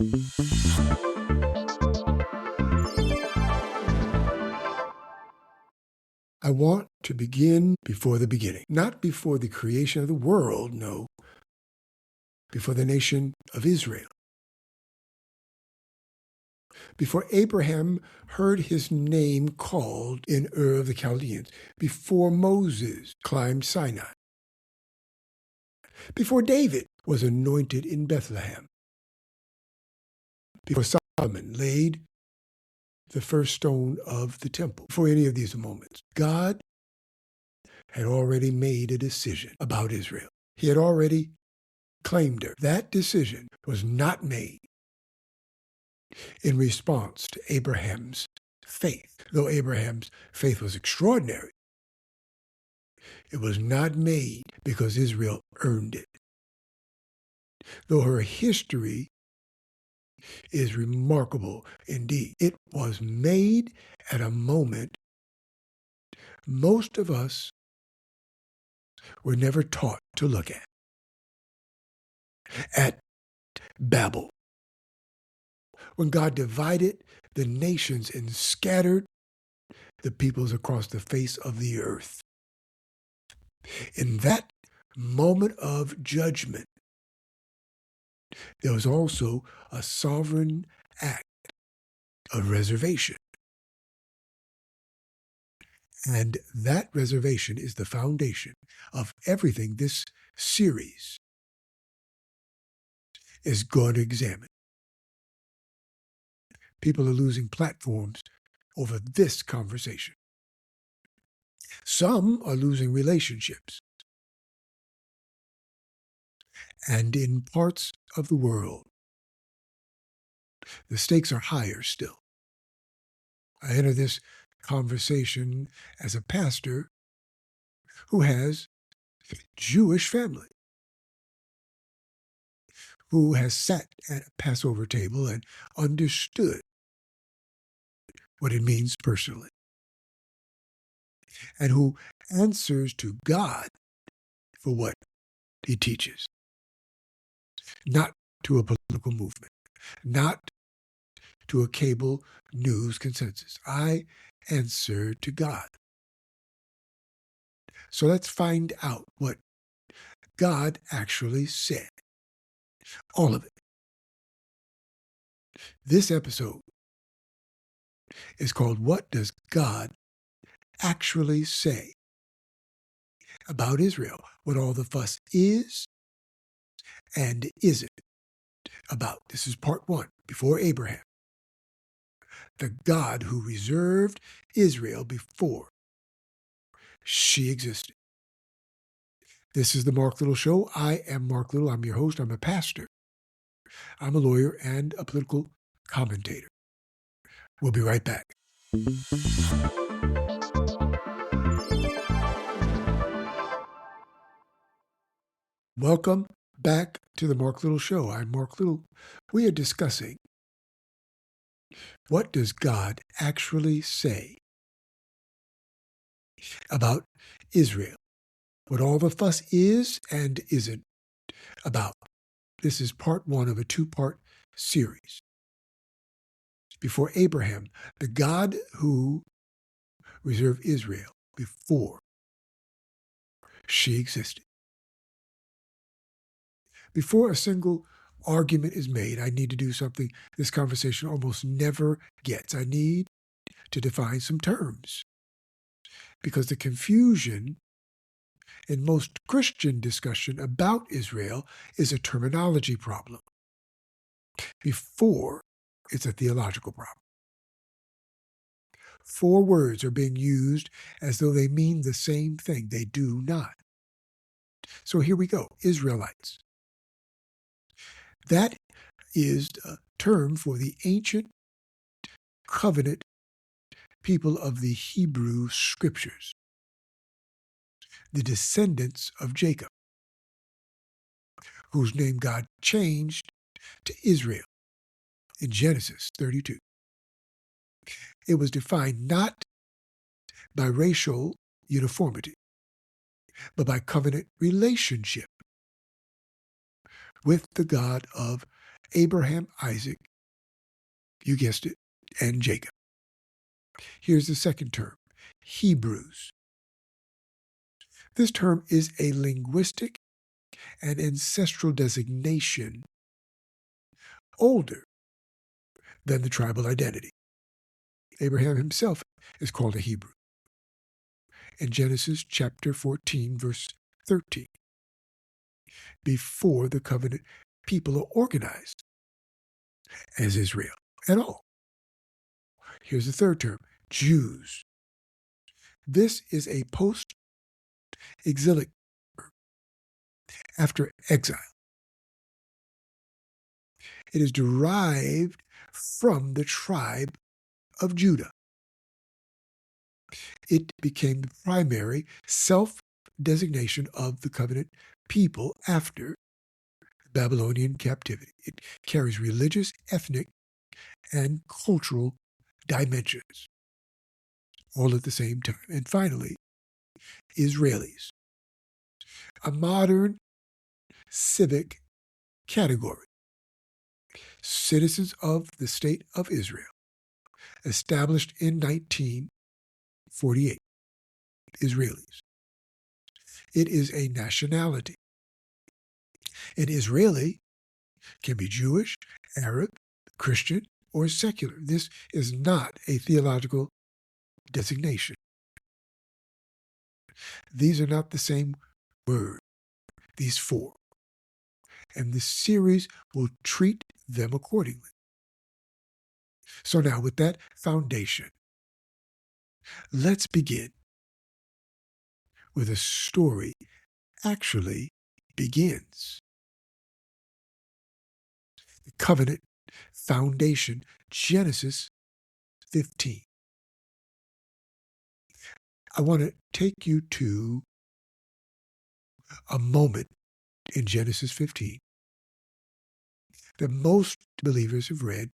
I want to begin before the beginning, not before the creation of the world, no, before the nation of Israel. Before Abraham heard his name called in Ur of the Chaldeans, before Moses climbed Sinai, before David was anointed in Bethlehem, before Solomon laid the first stone of the temple, before any of these moments, God had already made a decision about Israel. He had already claimed her. That decision was not made in response to Abraham's faith. Though Abraham's faith was extraordinary, it was not made because Israel earned it. Though her history is remarkable indeed, it was made at a moment most of us were never taught to look at Babel, when God divided the nations and scattered the peoples across the face of the earth. In that moment of judgment, there was also a sovereign act of reservation. And that reservation is the foundation of everything this series is going to examine. People are losing platforms over this conversation. Some are losing relationships. And in parts of the world, the stakes are higher still. I enter this conversation as a pastor who has a Jewish family, who has sat at a Passover table and understood what it means personally, and who answers to God for what he teaches, not to a political movement, not to a cable news consensus. I answer to God. So let's find out what God actually said. All of it. This episode is called What Does God Actually Say About Israel? What all the fuss is and isn't about. This is part one, before Abraham. The God who reserved Israel before she existed. This is the Marc Little Show. I am Marc Little. I'm your host. I'm a pastor. I'm a lawyer and a political commentator. We'll be right back. Welcome back to the Marc Little Show. I'm Marc Little. We are discussing what does God actually say about Israel? What all the fuss is and isn't about. This is part one of a two-part series. Before Abraham, the God who reserved Israel before she existed. Before a single argument is made, I need to do something this conversation almost never gets. I need to define some terms, because the confusion in most Christian discussion about Israel is a terminology problem before it's a theological problem. 4 words are being used as though they mean the same thing. They do not. So here we go. Israelites. That is a term for the ancient covenant people of the Hebrew Scriptures, the descendants of Jacob, whose name God changed to Israel in Genesis 32. It was defined not by racial uniformity, but by covenant relationship with the God of Abraham, Isaac, you guessed it, and Jacob. Here's the second term, Hebrews. This term is a linguistic and ancestral designation older than the tribal identity. Abraham himself is called a Hebrew. In Genesis chapter 14, verse 13, before the covenant people are organized as Israel at all. Here's the third term, Jews. This is a post-exilic term after exile. It is derived from the tribe of Judah. It became the primary self-designation of the covenant people after Babylonian captivity. It carries religious, ethnic, and cultural dimensions all at the same time. And finally, Israelis, a modern civic category. Citizens of the State of Israel, established in 1948. Israelis. It is a nationality. An Israeli can be Jewish, Arab, Christian, or secular. This is not a theological designation. These are not the same word, these four. And the series will treat them accordingly. So now, with that foundation, let's begin where the story actually begins. The covenant foundation, Genesis 15. I want to take you to a moment in Genesis 15 that most believers have read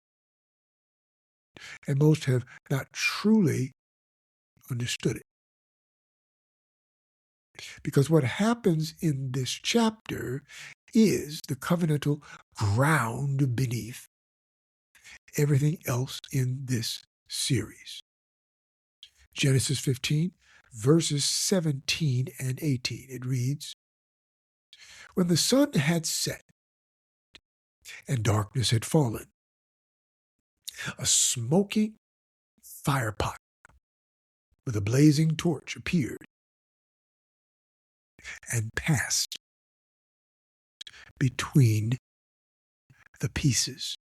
and most have not truly understood it. Because what happens in this chapter is the covenantal ground beneath everything else in this series. Genesis 15, verses 17 and 18. It reads, "When the sun had set and darkness had fallen, a smoking firepot with a blazing torch appeared and passed between the pieces.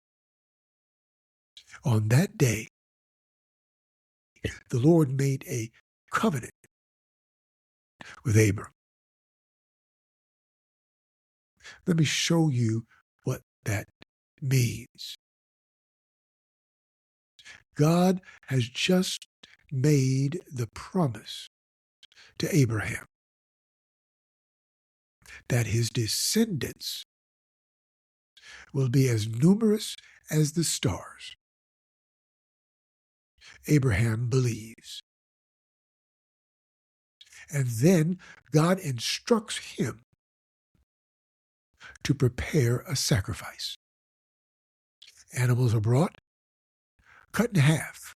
On that day, the Lord made a covenant with Abram." Let me show you what that means. God has just made the promise to Abraham that his descendants will be as numerous as the stars. Abraham believes. And then God instructs him to prepare a sacrifice. Animals are brought, cut in half,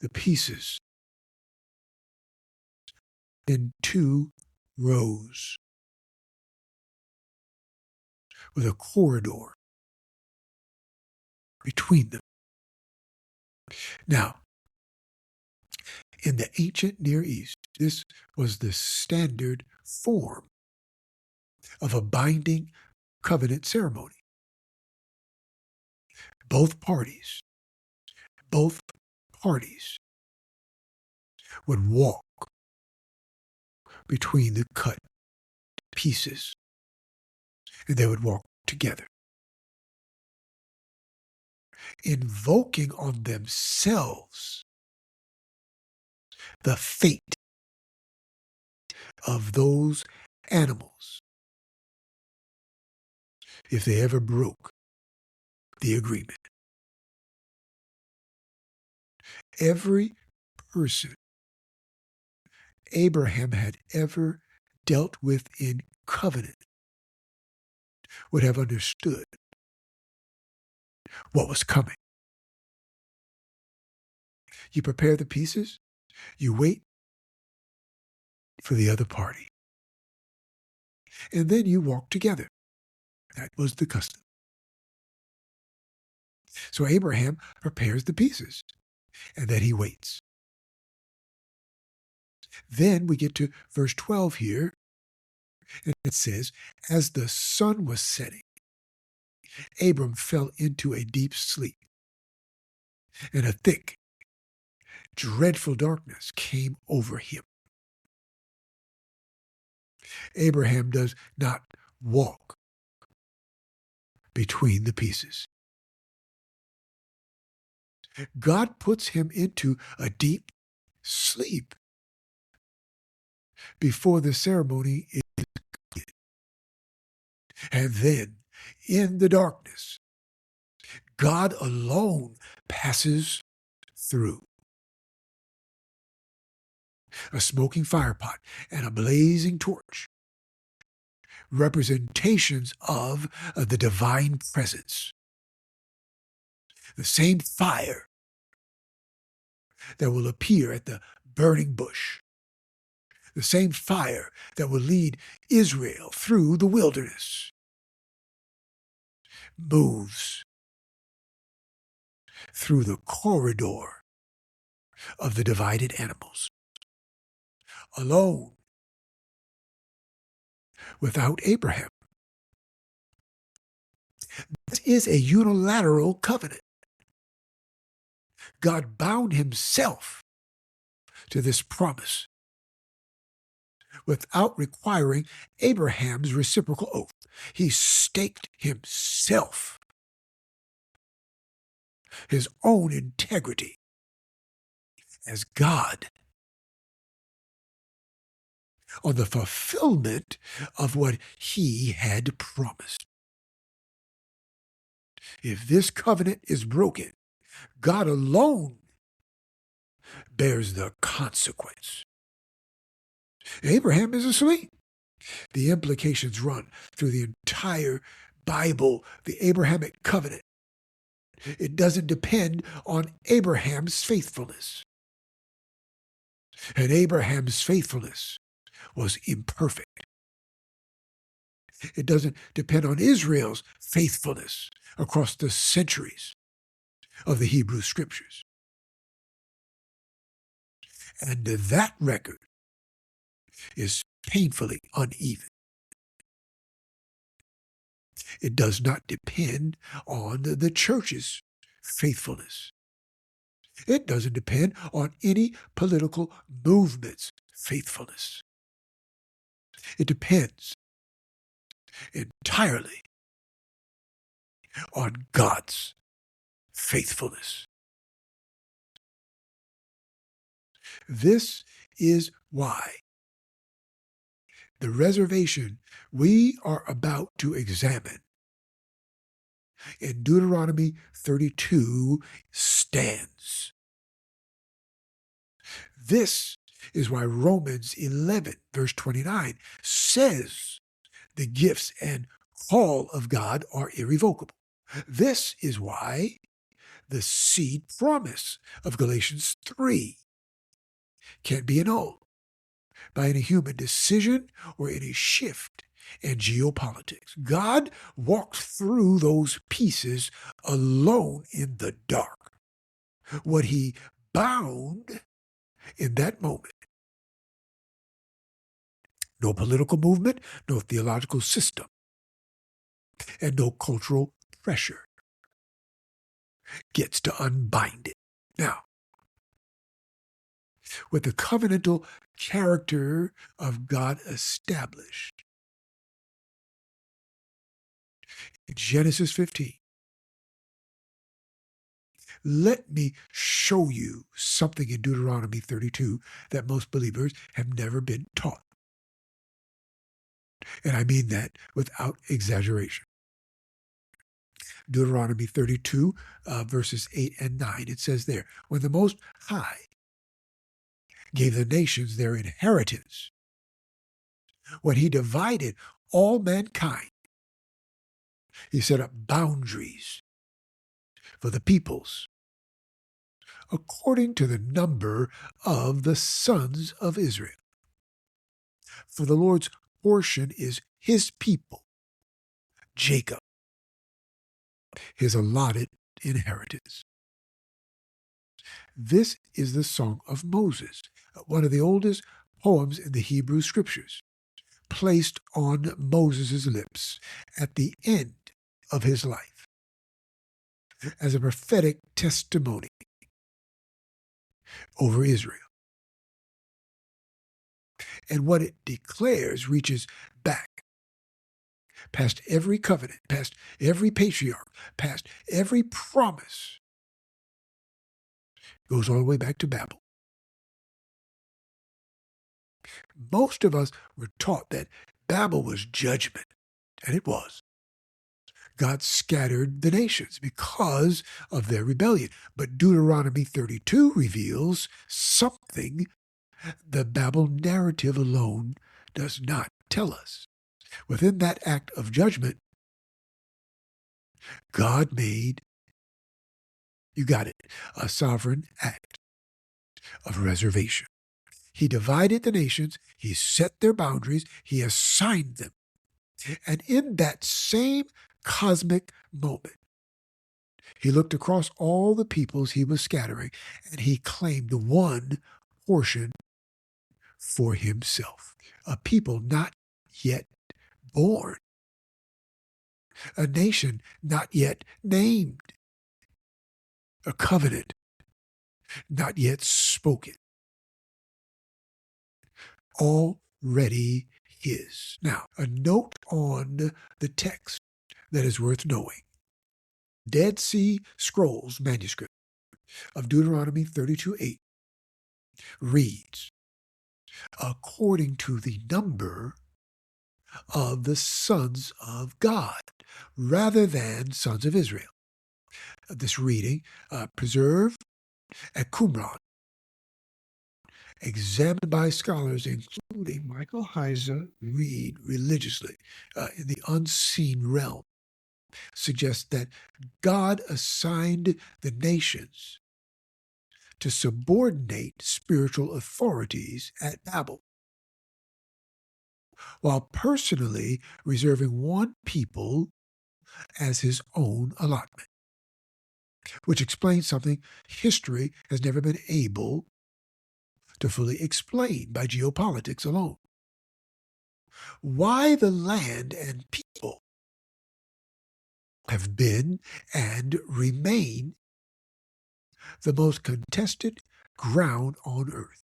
the pieces in 2 rows with a corridor between them. Now, in the ancient Near East, this was the standard form of a binding covenant ceremony. Both parties would walk between the cut pieces, and they would walk together, invoking on themselves the fate of those animals if they ever broke the agreement. Every person Abraham had ever dealt with in covenant would have understood what was coming. You prepare the pieces, you wait for the other party, and then you walk together. That was the custom. So Abraham prepares the pieces, and then he waits. Then we get to verse 12 here, and it says, as the sun was setting, Abram fell into a deep sleep, and a thick, dreadful darkness came over him. Abraham does not walk between the pieces. God puts him into a deep sleep before the ceremony is completed. And then, in the darkness, God alone passes through. A smoking firepot and a blazing torch, representations of the divine presence. The same fire that will appear at the burning bush. The same fire that will lead Israel through the wilderness moves through the corridor of the divided animals, alone, without Abraham. This is a unilateral covenant. God bound himself to this promise without requiring Abraham's reciprocal oath. He staked himself, his own integrity as God, on the fulfillment of what he had promised. If this covenant is broken, God alone bears the consequence. Abraham is asleep. The implications run through the entire Bible, the Abrahamic covenant. It doesn't depend on Abraham's faithfulness. And Abraham's faithfulness was imperfect. It doesn't depend on Israel's faithfulness across the centuries of the Hebrew Scriptures. And that record is painfully uneven. It does not depend on the church's faithfulness. It doesn't depend on any political movement's faithfulness. It depends entirely on God's faithfulness. This is why the reservation we are about to examine in Deuteronomy 32 stands. This is why Romans 11, verse 29 says the gifts and call of God are irrevocable. This is why the seed promise of Galatians 3 can't be annulled by any human decision or any shift in geopolitics. God walked through those pieces alone in the dark. What he bound in that moment, no political movement, no theological system, and no cultural pressure gets to unbind it. Now, with the covenantal character of God established, in Genesis 15, let me show you something in Deuteronomy 32 that most believers have never been taught. And I mean that without exaggeration. Deuteronomy 32, verses 8 and 9, it says there, when the Most High gave the nations their inheritance, when he divided all mankind, he set up boundaries for the peoples, according to the number of the sons of Israel. For the Lord's portion is his people, Jacob, his allotted inheritance. This is the Song of Moses, one of the oldest poems in the Hebrew Scriptures, placed on Moses' lips at the end of his life as a prophetic testimony over Israel. And what it declares reaches back past every covenant, past every patriarch, past every promise. Goes all the way back to Babel. Most of us were taught that Babel was judgment, and it was. God scattered the nations because of their rebellion. But Deuteronomy 32 reveals something the Babel narrative alone does not tell us. Within that act of judgment, God made, you got it, a sovereign act of reservation. He divided the nations, he set their boundaries, he assigned them. And in that same cosmic moment, he looked across all the peoples he was scattering, and he claimed one portion for himself. A people not yet born. A nation not yet named. A covenant not yet spoken. Already his. Now, a note on the text that is worth knowing. Dead Sea Scrolls manuscript of Deuteronomy 32:8 reads, according to the number of the sons of God, rather than sons of Israel. This reading, preserved at Qumran, examined by scholars, including Michael Heiser, read religiously in the unseen realm, suggests that God assigned the nations to subordinate spiritual authorities at Babel, while personally reserving one people as his own allotment, which explains something history has never been able to fully explain by geopolitics alone. Why the land and people have been and remain the most contested ground on earth.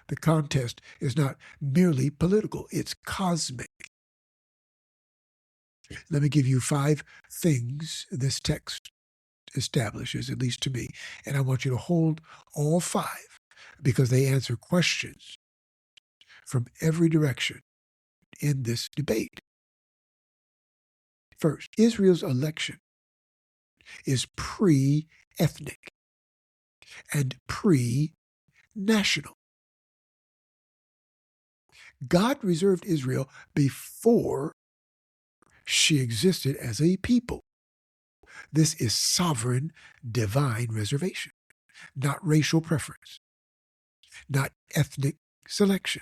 The contest is not merely political, it's cosmic. Let me give you 5 things this text establishes, at least to me, and I want you to hold all 5 because they answer questions from every direction in this debate. First, Israel's election is pre-ethnic and pre-national. God reserved Israel before she existed as a people. This is sovereign divine reservation, not racial preference, not ethnic selection.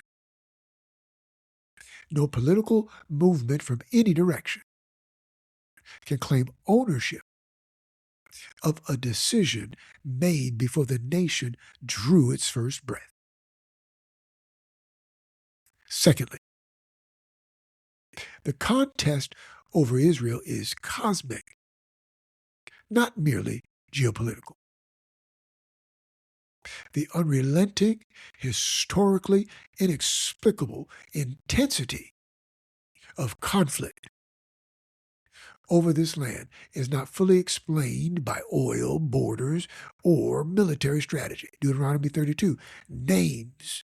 No political movement from any direction can claim ownership of a decision made before the nation drew its first breath. Secondly, the contest over Israel is cosmic, not merely geopolitical. The unrelenting, historically inexplicable intensity of conflict over this land is not fully explained by oil, borders, or military strategy. Deuteronomy 32 names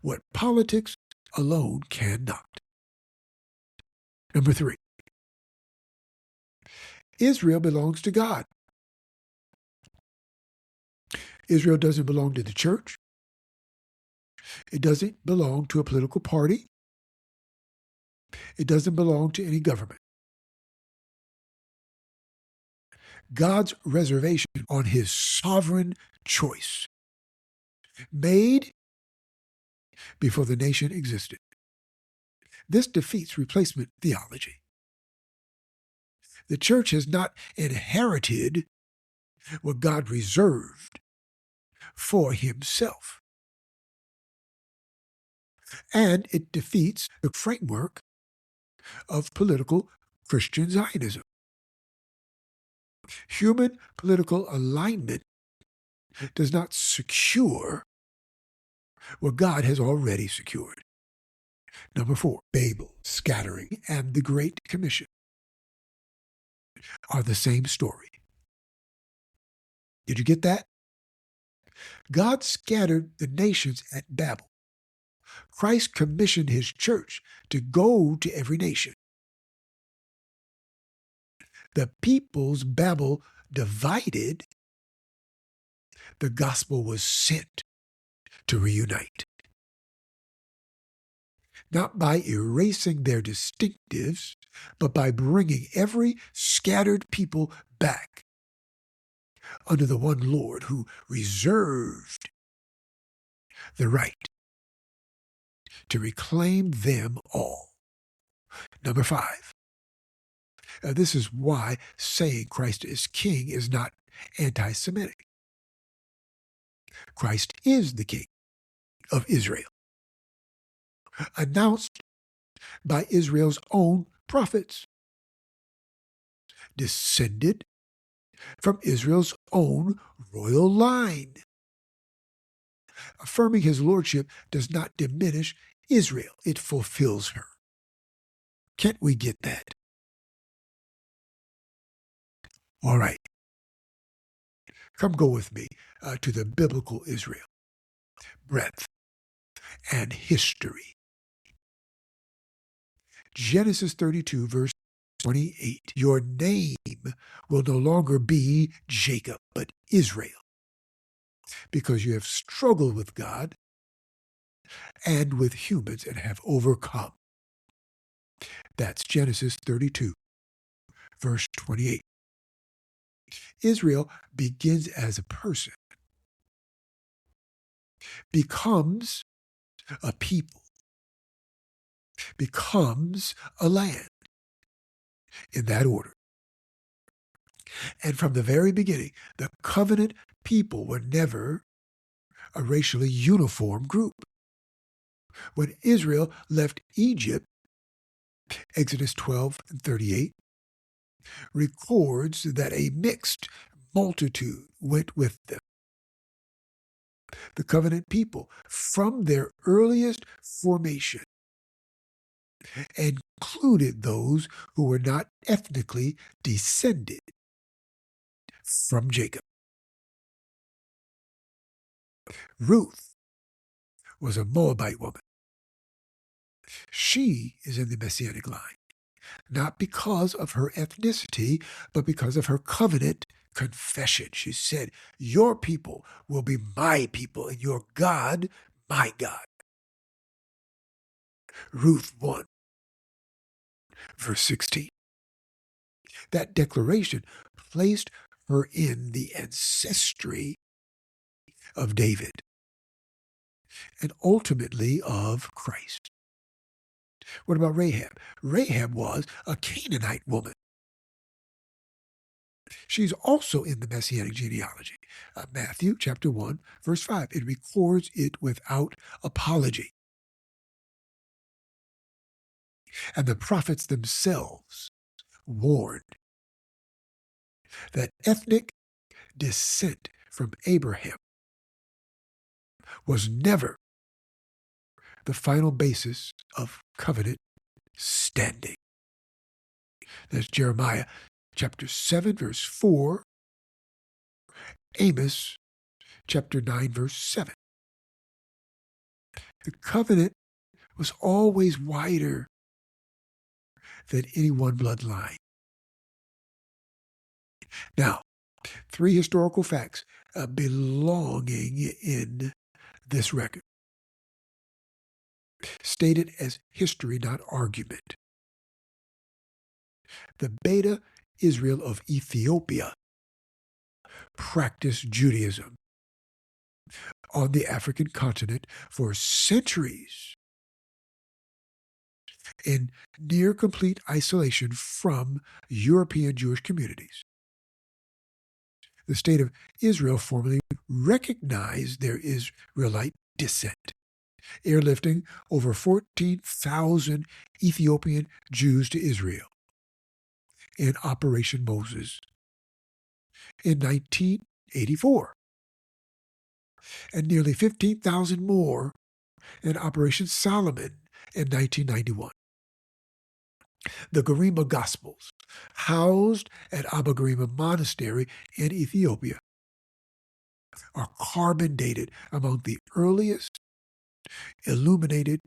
what politics alone cannot. Number 3, Israel belongs to God. Israel doesn't belong to the church. It doesn't belong to a political party. It doesn't belong to any government. God's reservation on his sovereign choice, made before the nation existed. This defeats replacement theology. The church has not inherited what God reserved for himself. And it defeats the framework of political Christian Zionism. Human political alignment does not secure what God has already secured. Number 4, Babel, scattering, and the Great Commission are the same story. Did you get that? God scattered the nations at Babel. Christ commissioned his church to go to every nation. The peoples Babel divided, the gospel was sent to reunite. Not by erasing their distinctives, but by bringing every scattered people back under the one Lord who reserved the right to reclaim them all. Number 5. This is why saying Christ is king is not anti-Semitic. Christ is the king of Israel, announced by Israel's own prophets, descended from Israel's own royal line. Affirming his lordship does not diminish Israel, it fulfills her. Can't we get that? All right. Come go with me to the biblical Israel. Breadth and history. Genesis 32, verse 28. Your name will no longer be Jacob, but Israel, because you have struggled with God and with humans and have overcome. That's Genesis 32, verse 28. Israel begins as a person, becomes a people, becomes a land, in that order. And from the very beginning, the covenant people were never a racially uniform group. When Israel left Egypt, Exodus 12 and 38 records that a mixed multitude went with them. The covenant people, from their earliest formation, included those who were not ethnically descended from Jacob. Ruth was a Moabite woman. She is in the Messianic line, not because of her ethnicity, but because of her covenant confession. She said, your people will be my people, and your God, my God. Ruth 1, verse 16. That declaration placed her in the ancestry of David and ultimately of Christ. What about Rahab? Rahab was a Canaanite woman. She's also in the Messianic genealogy. Matthew chapter 1, verse 5. It records it without apology. And the prophets themselves warned that ethnic descent from Abraham was never the final basis of covenant standing. That's Jeremiah chapter 7, verse 4, Amos chapter 9, verse 7. The covenant was always wider than any one bloodline. Now, 3 historical facts belonging in this record, stated as history, not argument. The Beta Israel of Ethiopia practiced Judaism on the African continent for centuries in near complete isolation from European Jewish communities. The state of Israel formally recognized their Israelite descent, airlifting over 14,000 Ethiopian Jews to Israel in Operation Moses in 1984, and nearly 15,000 more in Operation Solomon in 1991. The Garima Gospels, housed at Abba Garima Monastery in Ethiopia, are carbon dated among the earliest illuminated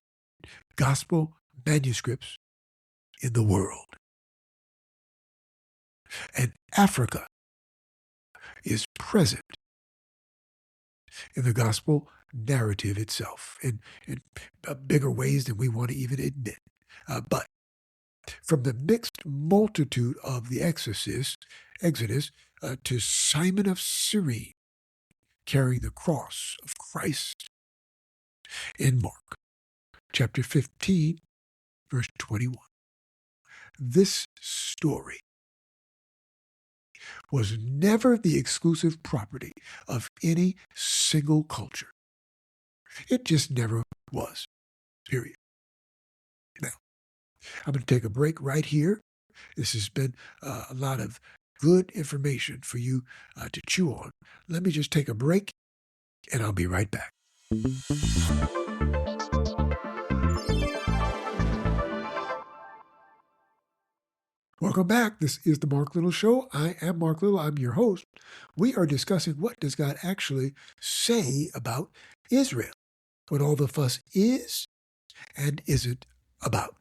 gospel manuscripts in the world. And Africa is present in the gospel narrative itself in bigger ways than we want to even admit. But from the mixed multitude of the Exodus to Simon of Cyrene carrying the cross of Christ in Mark chapter 15, verse 21. This story was never the exclusive property of any single culture. It just never was, period. Now, I'm going to take a break right here. This has been a lot of good information for you to chew on. Let me just take a break, and I'll be right back. Welcome back. This is the Marc Little Show. I am Marc Little. I'm your host. We are discussing what does God actually say about Israel, what all the fuss is and isn't about.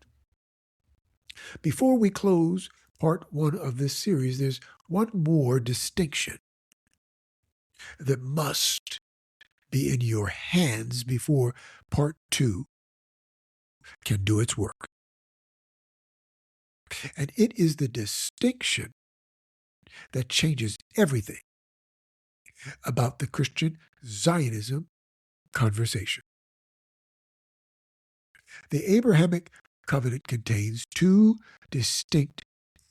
Before we close part one of this series, there's one more distinction that must be in your hands before part two can do its work. And it is the distinction that changes everything about the Christian Zionism conversation. The Abrahamic covenant contains two distinct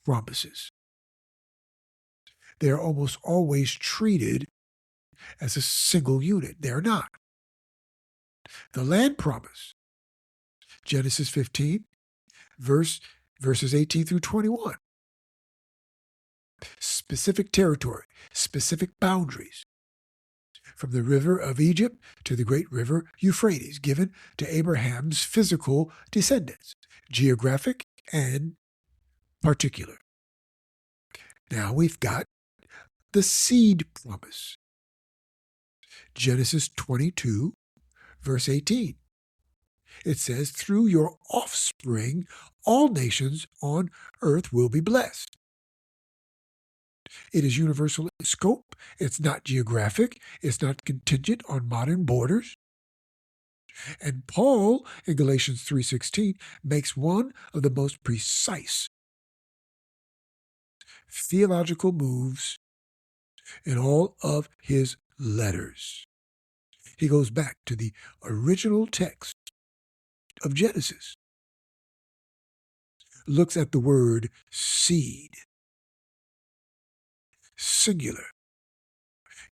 promises. They are almost always treated as a single unit. They're not. The land promise, Genesis 15, verses 18 through 21. Specific territory, specific boundaries. From the river of Egypt to the great river Euphrates, given to Abraham's physical descendants, geographic and particular. Now we've got the seed promise. Genesis 22, verse 18. It says, through your offspring, all nations on earth will be blessed. It is universal in scope. It's not geographic. It's not contingent on modern borders. And Paul, in Galatians 3:16, makes one of the most precise theological moves in all of his letters. He goes back to the original text of Genesis, looks at the word seed, singular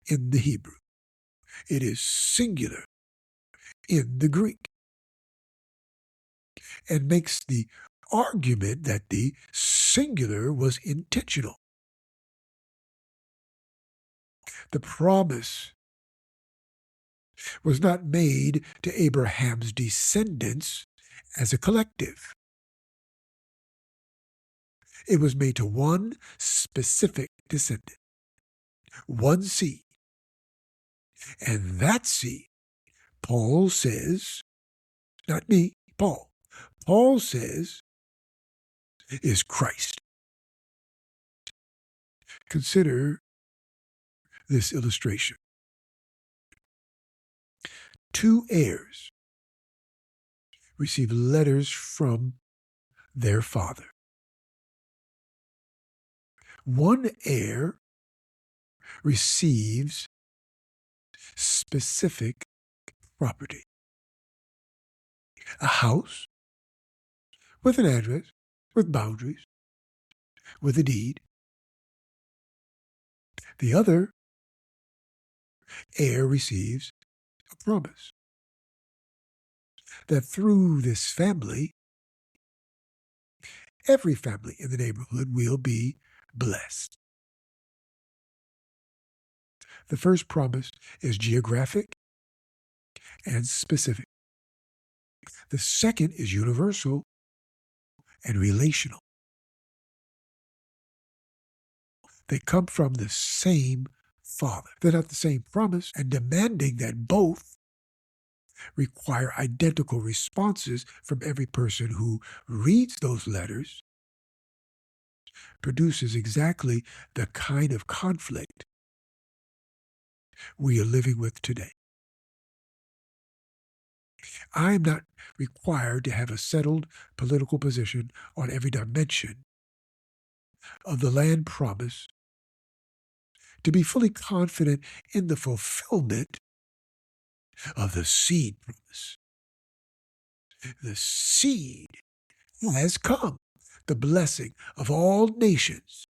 in the Hebrew. It is singular in the Greek, and makes the argument that the singular was intentional. The promise was not made to Abraham's descendants as a collective. It was made to one specific descendant, one seed. And that seed, Paul says, not me, Paul says, is Christ. Consider this illustration. Two heirs receive letters from their father. One heir receives specific property. A house with an address, with boundaries, with a deed. The other heir receives a promise that through this family, every family in the neighborhood will be blessed. The first promise is geographic and specific. The second is universal and relational. They come from the same Father. They're not the same promise, and demanding that both require identical responses from every person who reads those letters produces exactly the kind of conflict we are living with today. I am not required to have a settled political position on every dimension of the land promise to be fully confident in the fulfillment of the seed promise. The seed has come, the blessing of all nations.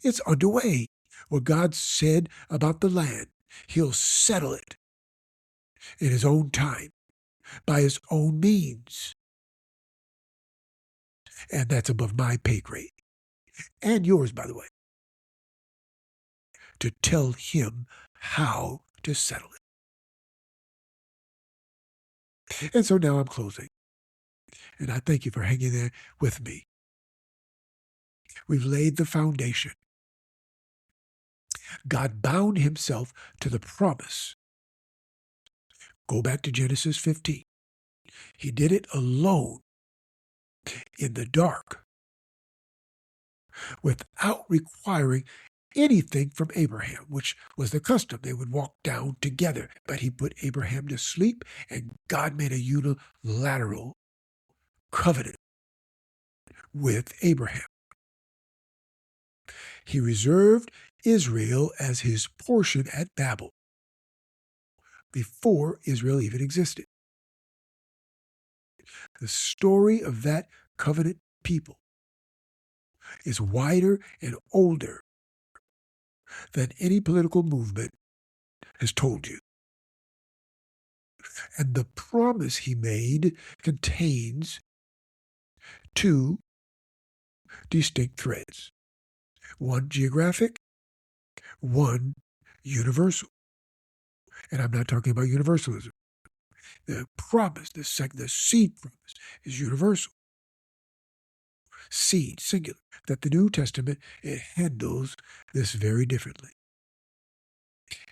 It's underway. What God said about the land, he'll settle it in his own time, by his own means. And that's above my pay grade. And yours, by the way, to tell him how to settle it. And so now I'm closing. And I thank you for hanging there with me. We've laid the foundation. God bound himself to the promise. Go back to Genesis 15. He did it alone, in the dark, without requiring anything from Abraham, which was the custom. They would walk down together. But he put Abraham to sleep, and God made a unilateral covenant with Abraham. He reserved Israel as his portion at Babel before Israel even existed. The story of that covenant people is wider and older than any political movement has told you. And the promise he made contains two distinct threads. One geographic, one universal. And I'm not talking about universalism. The promise, the seed promise, is universal. Seed, singular. That the New Testament, it handles this very differently.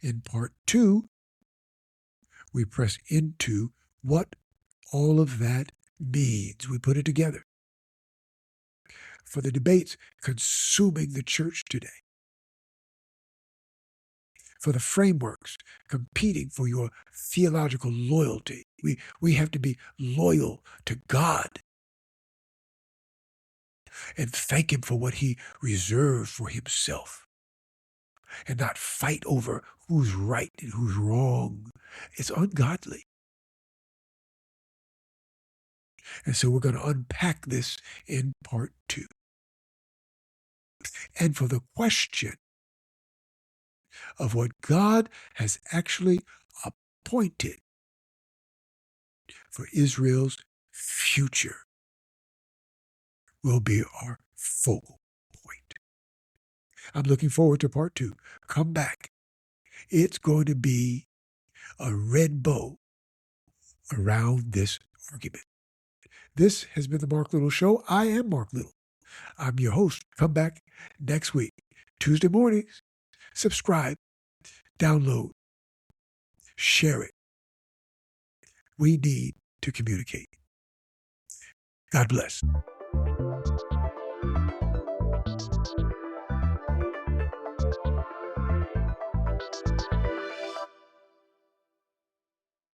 In part 2, we press into what all of that means. We put it together. For the debates consuming the church today, for the frameworks competing for your theological loyalty, we have to be loyal to God and thank him for what he reserved for himself, and not fight over who's right and who's wrong. It's ungodly. And so we're going to unpack this in part 2. And for the question of what God has actually appointed for Israel's future will be our focal point. I'm looking forward to part 2. Come back. It's going to be a red bow around this argument. This has been the Marc Little Show. I am Marc Little. I'm your host. Come back next week, Tuesday mornings. Subscribe, download, share it. We need to communicate. God bless.